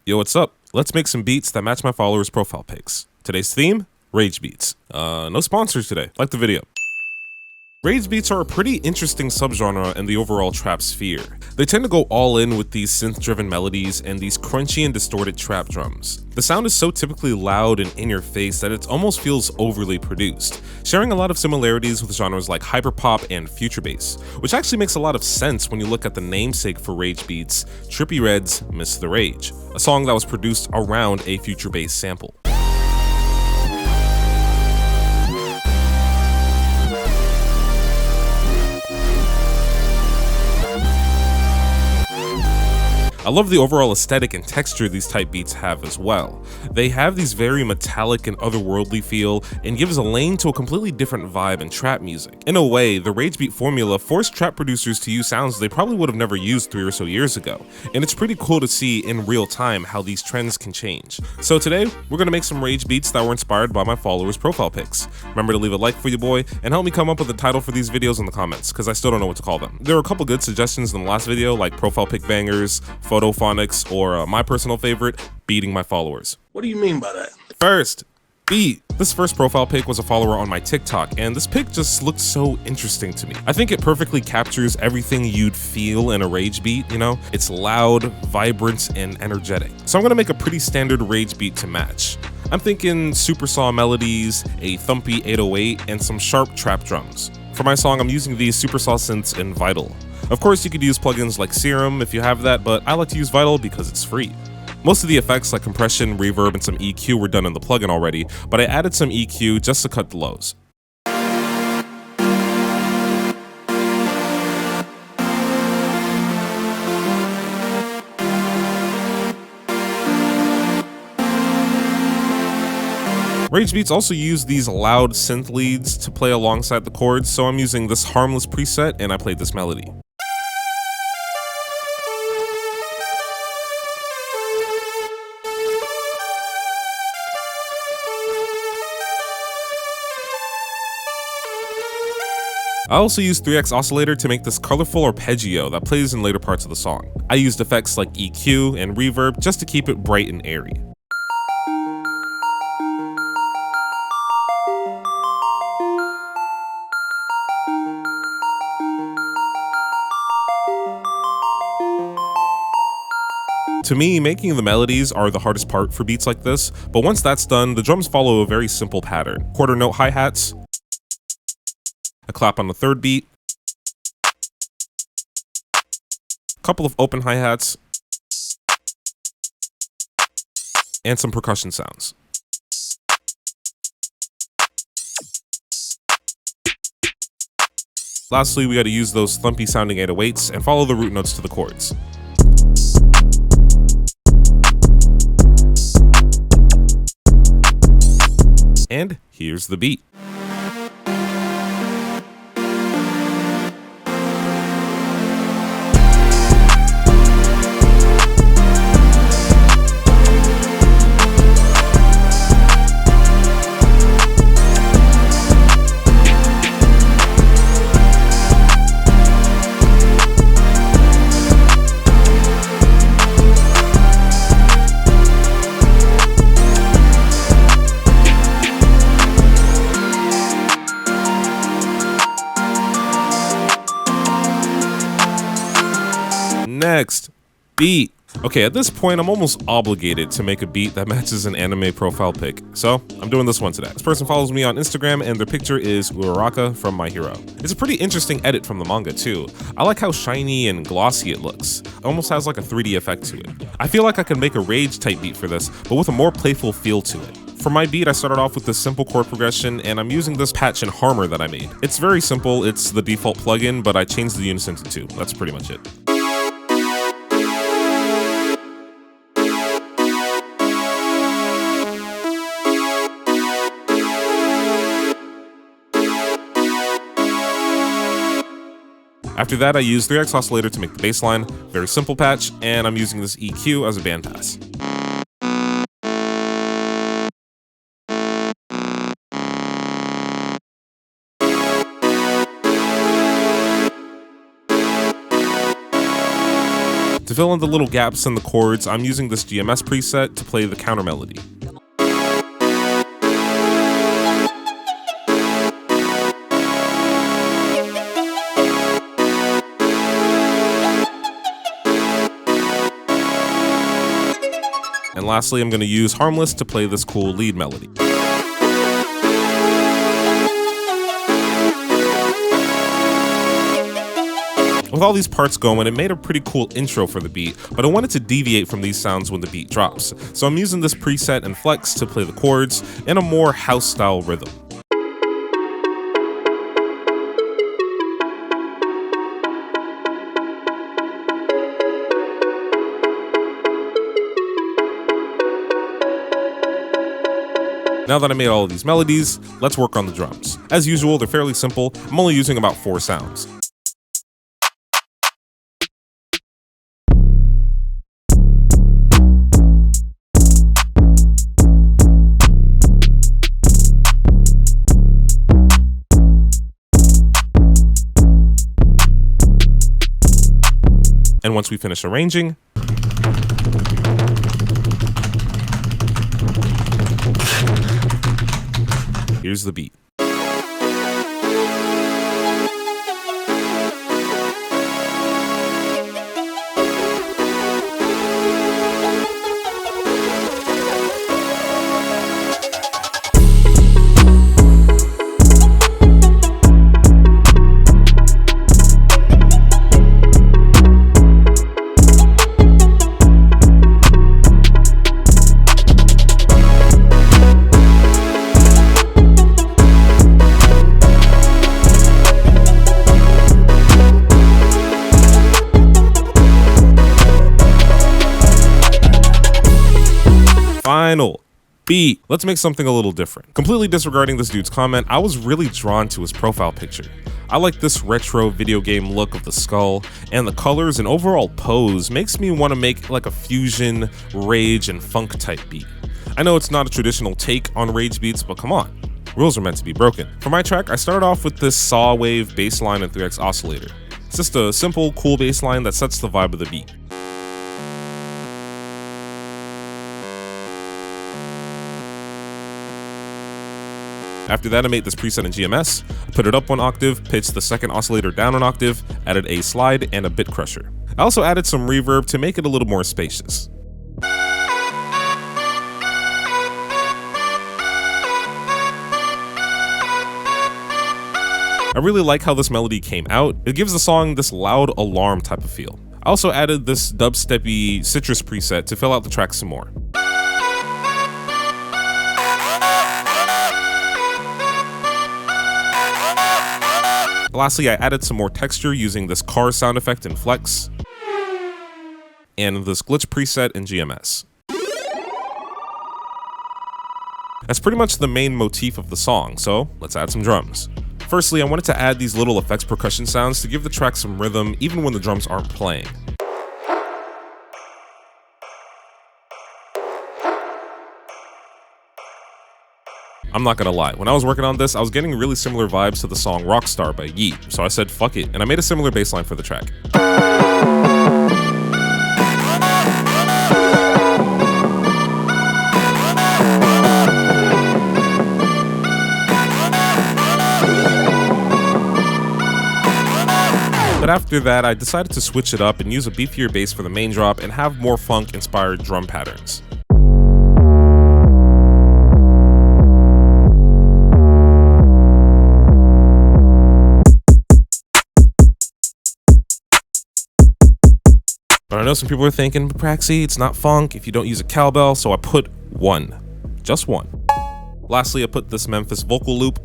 Yo, what's up? Let's make some beats that match my followers' profile pics. Today's theme, rage beats. No sponsors today. Like the video. Rage beats are a pretty interesting subgenre in the overall trap sphere. They tend to go all in with these synth-driven melodies and these crunchy and distorted trap drums. The sound is so typically loud and in your face that it almost feels overly produced, sharing a lot of similarities with genres like hyperpop and future bass, which actually makes a lot of sense when you look at the namesake for rage beats, Trippie Redd's Miss the Rage, a song that was produced around a future bass sample. I love the overall aesthetic and texture these type beats have as well. They have these very metallic and otherworldly feel and gives a lane to a completely different vibe in trap music. In a way, the rage beat formula forced trap producers to use sounds they probably would have never used 3 or so years ago, and it's pretty cool to see in real time how these trends can change. So today, we're gonna make some rage beats that were inspired by my followers' profile pics. Remember to leave a like for your boy and help me come up with a title for these videos in the comments, because I still don't know what to call them. There were a couple good suggestions in the last video, like profile pic bangers, photophonics, or my personal favorite, beating my followers. What do you mean by that? First, beat. This first profile pic was a follower on my TikTok, and this pic just looked so interesting to me. I think it perfectly captures everything you'd feel in a rage beat, you know? It's loud, vibrant, and energetic. So I'm gonna make a pretty standard rage beat to match. I'm thinking super saw melodies, a thumpy 808, and some sharp trap drums. For my song, I'm using these super saw synths in Vital. Of course, you could use plugins like Serum if you have that, but I like to use Vital because it's free. Most of the effects like compression, reverb, and some EQ were done in the plugin already, but I added some EQ just to cut the lows. Rage beats also use these loud synth leads to play alongside the chords, so I'm using this harmless preset and I played this melody. I also used 3x oscillator to make this colorful arpeggio that plays in later parts of the song. I used effects like EQ and reverb just to keep it bright and airy. To me, making the melodies are the hardest part for beats like this, but once that's done, the drums follow a very simple pattern. Quarter note hi-hats, a clap on the third beat, a couple of open hi-hats, and some percussion sounds. Lastly, we gotta use those thumpy sounding 808s and follow the root notes to the chords. And here's the beat. Next, beat. Okay, at this point, I'm almost obligated to make a beat that matches an anime profile pic, so I'm doing this one today. This person follows me on Instagram, and their picture is Uraraka from My Hero. It's a pretty interesting edit from the manga, too. I like how shiny and glossy it looks. It almost has like a 3D effect to it. I feel like I could make a rage-type beat for this, but with a more playful feel to it. For my beat, I started off with this simple chord progression, and I'm using this patch in Harmor that I made. It's very simple, it's the default plugin, but I changed the unison to 2. That's pretty much it. After that, I used 3x oscillator to make the bass line, very simple patch, and I'm using this EQ as a bandpass. To To fill in the little gaps in the chords, I'm using this GMS preset to play the counter melody. And lastly, I'm going to use Harmless to play this cool lead melody. With all these parts going, it made a pretty cool intro for the beat, but I wanted to deviate from these sounds when the beat drops. So I'm using this preset and flex to play the chords in a more house-style rhythm. Now that I made all of these melodies, let's work on the drums. As usual, they're fairly simple. I'm only using about 4 sounds. And once we finish arranging, here's the beat. Final beat. Let's make something a little different. Completely disregarding this dude's comment, I was really drawn to his profile picture. I like this retro video game look of the skull, and the colors and overall pose makes me want to make like a fusion, rage, and funk type beat. I know it's not a traditional take on rage beats, but come on, rules are meant to be broken. For my track, I started off with this saw wave bass line and 3x oscillator. It's just a simple, cool bass line that sets the vibe of the beat. After that, I made this preset in GMS, put it up 1 octave, pitched the second oscillator down 1 octave, added a slide and a bit crusher. I also added some reverb to make it a little more spacious. I really like how this melody came out. It gives the song this loud alarm type of feel. I also added this dubsteppy citrus preset to fill out the track some more. Lastly, I added some more texture using this car sound effect in Flex and this glitch preset in GMS. That's pretty much the main motif of the song, so let's add some drums. Firstly, I wanted to add these little effects percussion sounds to give the track some rhythm even when the drums aren't playing. I'm not gonna lie, when I was working on this, I was getting really similar vibes to the song Rockstar by Yeet, so I said fuck it, and I made a similar bass line for the track. But after that, I decided to switch it up and use a beefier bass for the main drop and have more funk-inspired drum patterns. But I know some people are thinking, but Praxi, it's not funk if you don't use a cowbell, so I put 1. Just 1. Lastly, I put this Memphis vocal loop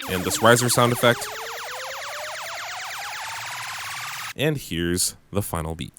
and this riser sound effect. And here's the final beat.